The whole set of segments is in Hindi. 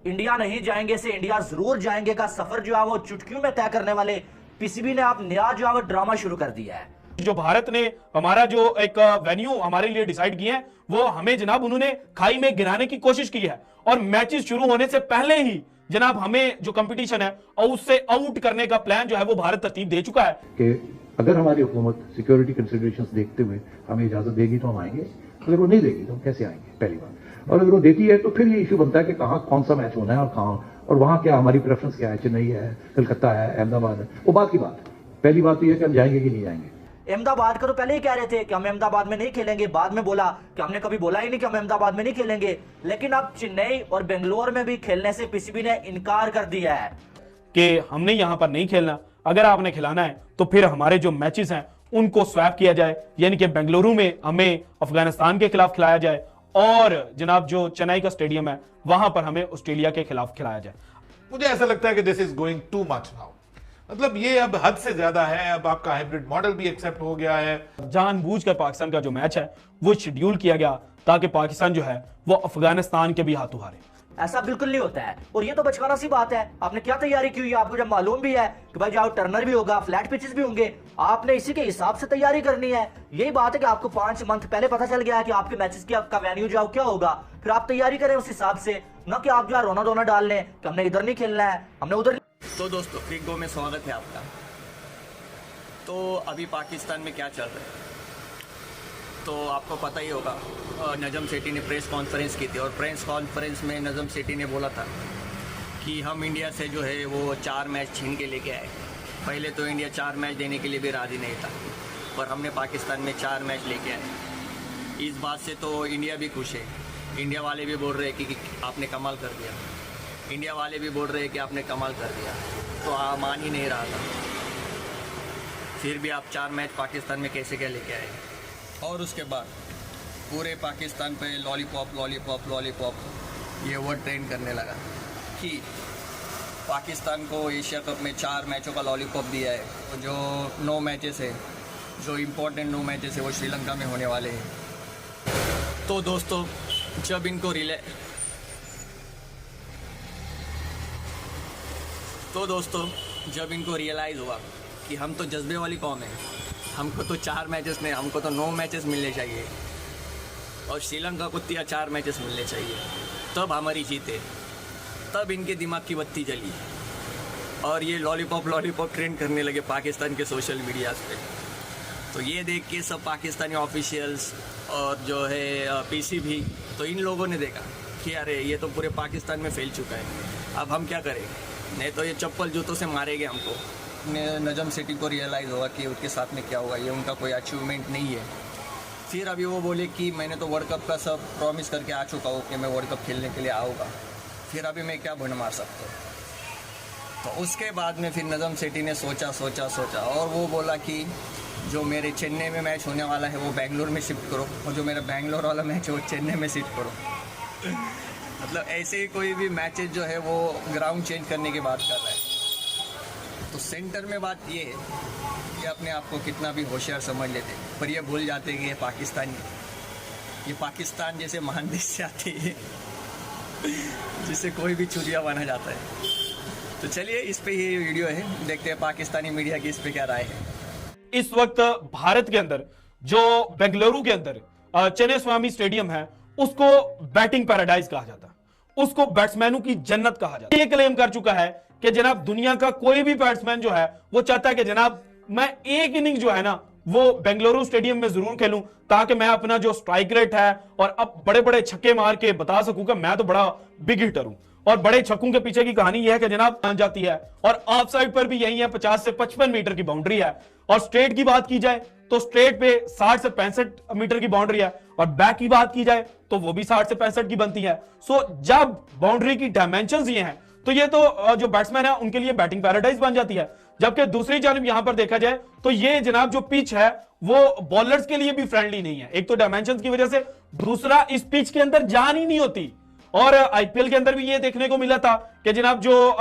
इंडिया नहीं जाएंगे से इंडिया जरूर जाएंगे का सफर जो है वो चुटकियों में तय करने वाले पीसीबी ने आप नया जो है वो ड्रामा शुरू कर दिया है। जो भारत ने हमारा जो एक वेन्यू हमारे लिए डिसाइड किए हैं वो हमें जनाब उन्होंने खाई में गिराने की कोशिश की है और मैचेस शुरू होने से पहले ही जनाब हमें जो कंपटीशन है और उससे आउट करने का प्लान जो है वो भारत तरतीब दे चुका है कि अगर हमारी हुकूमत सिक्योरिटी कंसिडरेशंस देखते हुए हमें इजाजत देगी तो हम आएंगे, अगर वो नहीं देगी तो हम कैसे आएंगे पहली बात। और अगर वो देती है तो फिर ये इशू बनता है कि कहाँ कौन सा मैच होना है और कहाँ और वहाँ क्या हमारी प्रेफरेंस क्या है, चेन्नई है, कलकत्ता है, अहमदाबाद है, वो बात की बात है। पहली बात तो यह कि हम जाएंगे कि नहीं जाएंगे। अहमदाबाद का तो पहले ही कह रहे थे कि हम अहमदाबाद में नहीं खेलेंगे, बाद में बोला कि हमने कभी बोला ही नहीं कि हम अहमदाबाद में नहीं खेलेंगे, लेकिन अब चेन्नई और बेंगलोर में भी खेलने से पीसीबी ने इनकार कर दिया है कि हमने यहां पर नहीं खेलना, अगर आपने खिलाना है तो फिर हमारे जो मैचेस हैं उनको स्वैप किया जाए, यानी कि बेंगलुरु में हमें अफगानिस्तान के खिलाफ खिलाया जाए और जनाब जो चेन्नई का स्टेडियम है वहां पर हमें ऑस्ट्रेलिया के खिलाफ खिलाया जाए। मुझे ऐसा लगता है कि this is going too much now, मतलब ये अब हद से ज्यादा है। अब आपका हाइब्रिड मॉडल भी एक्सेप्ट हो गया है। जानबूझकर पाकिस्तान का जो मैच है वो शेड्यूल किया गया ताकि पाकिस्तान जो है वो अफगानिस्तान के भी हाथों हारे। ऐसा बिल्कुल नहीं होता है और ये तो बचकाना सी बात है। आपने क्या तैयारी की हुई है, आपको जब मालूम भी है कि भाई जाओ टर्नर भी होगा, फ्लैट पिचेस भी होंगे, आपने इसी के हिसाब से तैयारी करनी है। यही बात है कि आपको 5 मंथ पहले पता चल गया है कि आपके मैचेस की आपका वेन्यू जो क्या होगा, फिर आप तैयारी करें उस हिसाब से, न कि आप जो है रोना धोना डाल लें कि हमने इधर नहीं खेलना है, हमने उधर। तो दोस्तों क्रिक गो में स्वागत है आपका। तो अभी पाकिस्तान में क्या चल रहा है तो आपको पता ही होगा, नजम सेठी ने प्रेस कॉन्फ्रेंस की थी और प्रेस कॉन्फ्रेंस में नजम सेठी ने बोला था कि हम इंडिया से जो है वो 4 मैच छीन के लेके आए। पहले तो इंडिया 4 मैच देने के लिए भी राज़ी नहीं था, पर हमने पाकिस्तान में 4 मैच लेके आए। इस बात से तो इंडिया भी खुश है। इंडिया वाले भी बोल रहे हैं कि आपने कमाल कर दिया, इंडिया वाले भी बोल रहे हैं कि आपने कमाल कर दिया, तो मान ही नहीं रहा था। फिर भी आप 4 मैच पाकिस्तान में कैसे क्या लेके आए। और उसके बाद पूरे पाकिस्तान पे लॉलीपॉप लॉलीपॉप लॉलीपॉप ये वर्ड ट्रेंड करने लगा कि पाकिस्तान को एशिया कप में 4 मैचों का लॉलीपॉप दिया है। तो जो 9 मैचेस है, जो इम्पोर्टेंट 9 मैचेस है वो श्रीलंका में होने वाले हैं। तो दोस्तों जब इनको रियलाइज़ हुआ कि हम तो जज्बे वाली कौम है, हमको तो 4 मैचेस नहीं, हमको तो 9 मैचेस मिलने चाहिए और श्रीलंका को 4 मैचेस मिलने चाहिए, तब हमारी जीत है। तब इनके दिमाग की बत्ती जली और ये लॉलीपॉप लॉलीपॉप ट्रेंड करने लगे पाकिस्तान के सोशल मीडियाज़ पे। तो ये देख के सब पाकिस्तानी ऑफिशियल्स और जो है पीसीबी, तो इन लोगों ने देखा कि अरे ये तो पूरे पाकिस्तान में फैल चुका है, अब हम क्या करें, नहीं तो ये चप्पल जूतों से मारेंगे हमको। नजम सेठी को रियलाइज़ होगा कि उसके साथ में क्या होगा, ये उनका कोई अचीवमेंट नहीं है। फिर अभी वो बोले कि मैंने तो वर्ल्ड कप का सब प्रॉमिस करके आ चुका हूँ कि मैं वर्ल्ड कप खेलने के लिए आऊँगा, फिर अभी मैं क्या भन मार सकता हूँ। तो उसके बाद में फिर नजम सेठी ने सोचा और वो बोला कि जो मेरे चेन्नई में मैच होने वाला है वो बेंगलुरु में शिफ्ट करो और जो मेरा बेंगलोर वाला मैच है वो चेन्नई में शिफ्ट करो। मतलब ऐसे ही कोई भी मैचेस जो है वो ग्राउंड चेंज करने की बात कर रहा है। तो सेंटर में बात ये है कि अपने आप को कितना भी होशियार समझ लेते पर ये भूल जाते कि ये पाकिस्तान जैसे महान देश से आते हैं जिसे कोई भी चुरिया बना जाता है। तो चलिए इस पे ये वीडियो है, देखते हैं पाकिस्तानी मीडिया की इस पे क्या राय है। इस वक्त भारत के अंदर जो बेंगलुरु के अंदर चेन्नई स्वामी स्टेडियम है उसको बैटिंग पैराडाइज कहा जाता है, उसको बैट्समैनों की जन्नत कहा जाता है। ये क्लेम कर चुका है कि जनाब दुनिया का कोई भी बैट्समैन जो है वो चाहता है कि जनाब मैं एक इनिंग जो है ना वो बेंगलुरु स्टेडियम में जरूर खेलूं ताकि मैं अपना जो स्ट्राइक रेट है और अब बड़े बड़े छक्के मार के बता सकूं कि मैं तो बड़ा बिग हिटर हूं। और बड़े छक्कों के पीछे की कहानी यह है कि जनाब मान जाती है और ऑफ साइड पर भी यही है, 50 से 55 मीटर की बाउंड्री है। और स्ट्रेट की बात की जाए तो स्ट्रेट पे 60 से 65 मीटर की बाउंड्री है और बैक की बात की जाए तो वो भी 60 से 65 की बनती है। सो जब बाउंड्री की डायमेंशंस ये हैं तो ये तो जो बैट्समैन है उनके लिए बैटिंग पैराडाइज बन जाती है। जबकि दूसरी जानब यहां पर देखा जाए तो ये जनाब जो पिच है वो बॉलर्स के लिए भी फ्रेंडली नहीं है। एक तो डायमेंशंस की वजह से, दूसरा इस पिच के अंदर जान ही नहीं होती। और आईपीएल के अंदर भी ये देखने को मिला था कि जनाब जो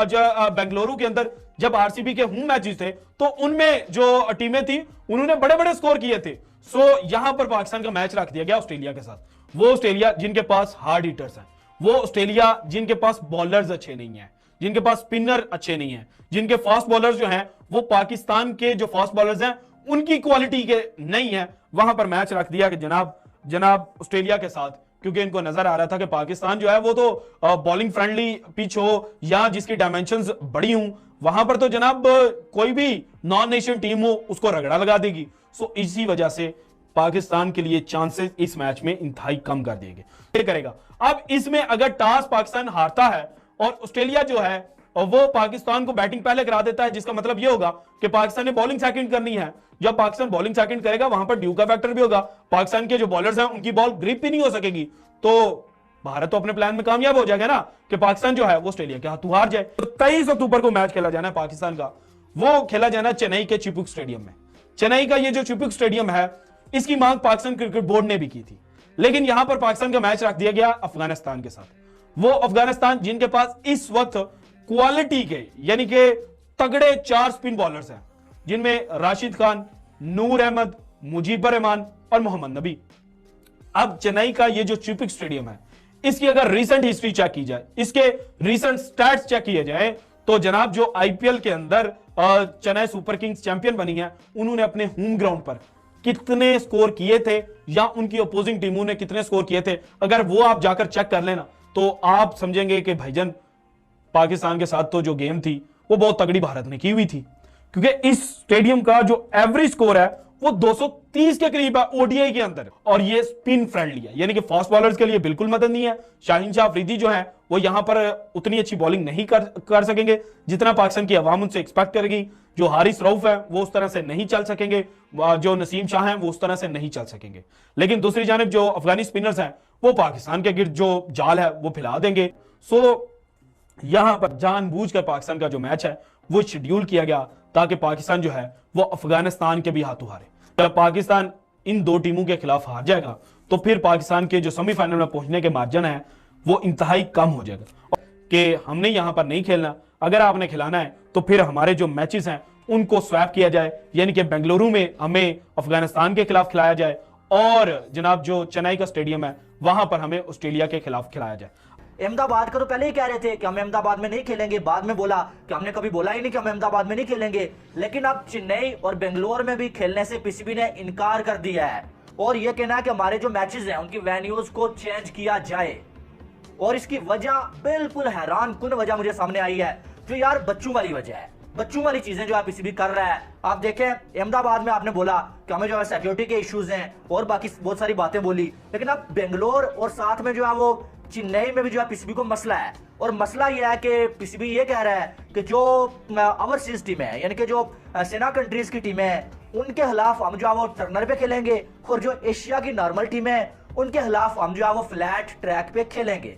बेंगलुरु के अंदर जब आरसीबी के होम मैचेस थे तो उनमें जो टीमें थी उन्होंने बड़े बड़े स्कोर किए थे। सो यहां पर पाकिस्तान का मैच रख दिया गया ऑस्ट्रेलिया के साथ, वो ऑस्ट्रेलिया जिनके पास हार्ड हिटर्स हैं, वो ऑस्ट्रेलिया जिनके पास बॉलर्स अच्छे नहीं है, जिनके पास स्पिनर अच्छे नहीं है, जिनके फास्ट बॉलर्स जो हैं वो पाकिस्तान के जो फास्ट बॉलर्स हैं उनकी क्वालिटी के नहीं है, वहां पर मैच रख दिया कि जनाब ऑस्ट्रेलिया के साथ, क्योंकि इनको नजर आ रहा था कि पाकिस्तान जो है वो तो बॉलिंग फ्रेंडली पिच हो या जिसकी डायमेंशंस बड़ी हूं, वहां पर तो जनाब कोई भी नॉन नेशन टीम हो उसको रगड़ा लगा देगी। सो इसी वजह से पाकिस्तान के लिए चांसेस इस मैच में इंतहाई कम कर दिए गए। करेगा अब इसमें अगर टॉस पाकिस्तान हारता है और ऑस्ट्रेलिया जो है और वो पाकिस्तान को बैटिंग पहले करा देता है, जिसका मतलब ये होगा कि पाकिस्तान ने बॉलिंग सेकंड करनी है। जब पाकिस्तान बॉलिंग सेकंड करेगा वहां पर ड्यू का फैक्टर भी होगा, पाकिस्तान के जो बॉलर्स हैं उनकी बॉल ग्रिप भी नहीं हो सकेगी, तो भारत तो अपने प्लान में कामयाब हो जाएगा ना कि पाकिस्तान जो है वो ऑस्ट्रेलिया के हाथों हार जाए। तो 23 अक्टूबर को मैच खेला जाना है पाकिस्तान का, वो खेला जाना चेन्नई के चिपक स्टेडियम में। चेन्नई का ये जो चिपक स्टेडियम है इसकी मांग पाकिस्तान क्रिकेट बोर्ड ने भी की थी, लेकिन यहां पर पाकिस्तान का मैच रख दिया गया अफगानिस्तान के साथ। वो अफगानिस्तान जिनके पास इस वक्त क्वालिटी के यानी कि तगड़े 4 स्पिन बॉलर्स हैं, जिनमें राशिद खान, नूर अहमद, मुजीबर रहमान और मोहम्मद नबी। अब चेन्नई का ये जो चिपक स्टेडियम है इसकी अगर रीसेंट हिस्ट्री चेक की जाए, इसके रीसेंट स्टैट्स चेक किए जाए, तो जनाब जो आईपीएल के अंदर चेन्नई सुपर किंग्स चैंपियन बनी है उन्होंने अपने होम ग्राउंड पर कितने स्कोर किए थे या उनकी अपोजिंग टीमों ने कितने स्कोर किए थे, अगर वो आप जाकर चेक कर लेना तो आप समझेंगे कि भाईजान पाकिस्तान के साथ तो जो गेम थी वो बहुत तगड़ी भारत ने की हुई थी, क्योंकि इस स्टेडियम का जो एवरेज स्कोर है वो 230 के करीब है ओडीआई के अंदर, और ये स्पिन फ्रेंडली है, यानी कि फास्ट बॉलर्स के लिए बिल्कुल मदद नहीं है। शाहीन शाह अफरीदी जो है वो यहां पर उतनी अच्छी बॉलिंग नहीं कर सकेंगे जितना पाकिस्तान की आवाम उनसे एक्सपेक्ट करेगी। जो हारिस रऊफ है वो उस तरह से नहीं चल सकेंगे, जो नसीम शाह हैं वो उस तरह से नहीं चल सकेंगे, लेकिन दूसरी जानिब जो अफगानी स्पिनर्स हैं वो पाकिस्तान के गिर्द जो जाल है वो फैला देंगे। सो यहां पर जानबूझकर पाकिस्तान का जो मैच है वो शेड्यूल किया गया ताकि पाकिस्तान जो है वो अफगानिस्तान के भी हाथों हारे। जब पाकिस्तान इन 2 टीमों के खिलाफ हार जाएगा तो फिर पाकिस्तान के जो सेमीफाइनल में पहुंचने के मार्जिन है वो इंतहाई कम हो जाएगा कि हमने यहां पर नहीं खेलना, अगर आपने खिलाना है तो फिर हमारे जो मैचेस हैं उनको स्वैप किया जाए, यानी कि बेंगलुरु में हमें अफगानिस्तान के खिलाफ खिलाया जाए और जनाब जो चेन्नई का स्टेडियम है वहां पर हमें ऑस्ट्रेलिया के खिलाफ खिलाया जाए। अहमदाबाद का तो पहले ही कह रहे थे कि हम अहमदाबाद में नहीं खेलेंगे, बाद में बोला कि हमने कभी बोला ही नहीं कि हम अहमदाबाद में नहीं खेलेंगे, लेकिन अब चेन्नई और बेंगलोर में भी खेलने से पीसीबी ने इनकार कर दिया है और यह कहना है कि हमारे जो मैचेस हैं उनकी वेन्यूज को चेंज किया जाए। और इसकी वजह बिल्कुल हैरान कुन वजह मुझे सामने आई है, जो यार बच्चों वाली वजह है, बच्चों वाली चीजें जो आप पीसीबी कर रहा है। आप देखें अहमदाबाद में आपने बोला कि हमें जो है सिक्योरिटी के इश्यूज हैं और बाकी बहुत सारी बातें बोली, लेकिन अब बेंगलोर और साथ में जो है वो चेन्नई में भी जो है पीसीबी को मसला है, और मसला यह है कि पीसीबी ये कह रहा है कि जो ओवरसीज टीम है यानी कि जो सेना कंट्रीज की टीमें हैं उनके खिलाफ हम जो है वो टर्नर पे खेलेंगे, और जो एशिया की नॉर्मल टीमें हैं उनके खिलाफ हम जो है वो फ्लैट ट्रैक पे खेलेंगे।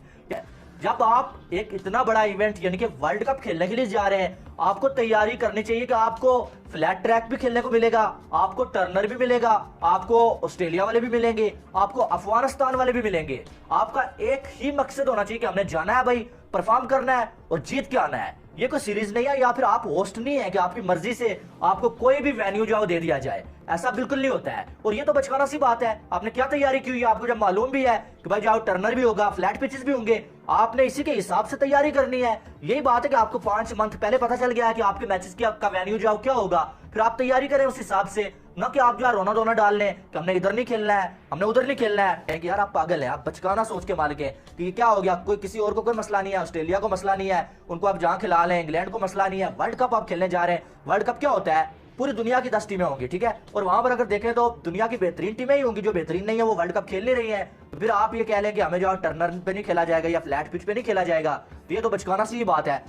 जब आप एक इतना बड़ा इवेंट यानी कि वर्ल्ड कप खेलने के लिए जा रहे हैं, आपको तैयारी करनी चाहिए कि आपको फ्लैट ट्रैक भी खेलने को मिलेगा, आपको टर्नर भी मिलेगा, आपको ऑस्ट्रेलिया वाले भी मिलेंगे, आपको अफगानिस्तान वाले भी मिलेंगे। आपका एक ही मकसद होना चाहिए कि हमने जाना है भाई, परफॉर्म करना है और जीत के आना है। ये कोई सीरीज नहीं है या फिर आप होस्ट नहीं है कि आपकी मर्जी से आपको कोई भी वेन्यू जो दे दिया जाए, ऐसा बिल्कुल नहीं होता है। और ये तो बचकाना सी बात है, आपने क्या तैयारी की हुई है, आपको जब मालूम भी है कि भाई जाओ टर्नर भी होगा, फ्लैट पिचेस भी होंगे, आपने इसी के हिसाब से तैयारी करनी है। यही बात है कि आपको 5 मंथ पहले पता चल गया है कि आपके मैचेस का वेन्यू जो क्या होगा, फिर आप तैयारी करें उस हिसाब से, ना कि आप जो है रोना धोना डाल लें कि हमने इधर नहीं खेलना है, हमने उधर नहीं खेलना है। कि यार आप पागल हैं, आप बचकाना सोच के मालिक हैं कि क्या हो गया, कोई किसी और को कोई मसला नहीं है, ऑस्ट्रेलिया को मसला नहीं है, उनको आप जहां खिला लें, इंग्लैंड को मसला नहीं है। वर्ल्ड कप आप खेलने जा रहे हैं, वर्ल्ड कप क्या होता है, पूरी दुनिया की 10 टीमें होंगी, ठीक है, और वहां पर अगर देखें तो दुनिया की बेहतरीन टीमें ही होंगी, जो बेहतरीन नहीं है वो वर्ल्ड कप खेल नहीं रही है। तो फिर आप ये कह लें कि हमें जो टर्नर पे नहीं खेला जाएगा या फ्लैट पिच पे नहीं खेला जाएगा, तो ये तो बचकाना सी बात है।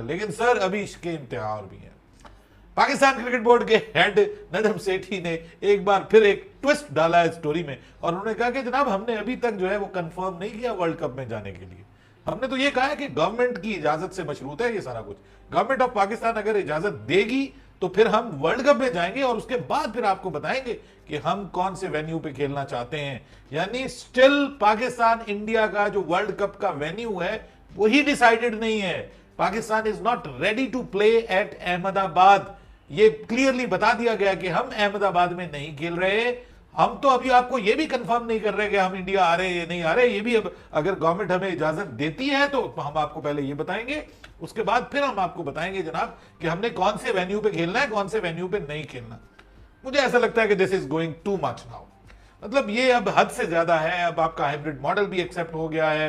लेकिन सर अभी इसके इम्तिहान भी है। पाकिस्तान क्रिकेट बोर्ड के हेड नदम सेठी ने एक बार फिर एक ट्विस्ट डाला है स्टोरी में, और उन्होंने कहा कि जनाब हमने अभी तक जो है वो कंफर्म नहीं किया वर्ल्ड कप में जाने के लिए। हमने तो ये कहा है कि गवर्नमेंट की इजाजत से मशरूत है ये सारा कुछ, गवर्नमेंट ऑफ पाकिस्तान अगर इजाजत देगी तो फिर हम वर्ल्ड कप में जाएंगे और उसके बाद फिर आपको बताएंगे कि हम कौन से वेन्यू पे खेलना चाहते हैं। यानी स्टिल पाकिस्तान इंडिया का जो वर्ल्ड कप का वेन्यू है वही डिसाइडेड नहीं है। Pakistan is not ready to play at Ahmedabad, ये क्लियरली बता दिया गया कि हम अहमदाबाद में नहीं खेल रहे, हम तो अभी आपको ये भी कंफर्म नहीं कर रहे कि हम इंडिया आ रहे हैं या नहीं आ रहे, ये भी अब अगर गवर्नमेंट हमें इजाजत देती है तो हम आपको पहले ये बताएंगे, उसके बाद फिर हम आपको बताएंगे जनाब कि हमने कौन से वेन्यू पे खेलना है, कौन से वेन्यू पे नहीं खेलना। मुझे ऐसा लगता है कि this is going too much now, मतलब ये अब हद से ज्यादा है। अब आपका हाइब्रिड मॉडल भी एक्सेप्ट हो गया है,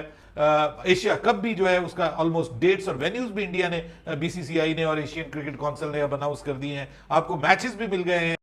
एशिया कप भी जो है उसका ऑलमोस्ट डेट्स और वेन्यूज भी इंडिया ने, बीसीसीआई ने और एशियन क्रिकेट काउंसिल ने अब अनाउंस कर दिए हैं, आपको मैचेस भी मिल गए हैं।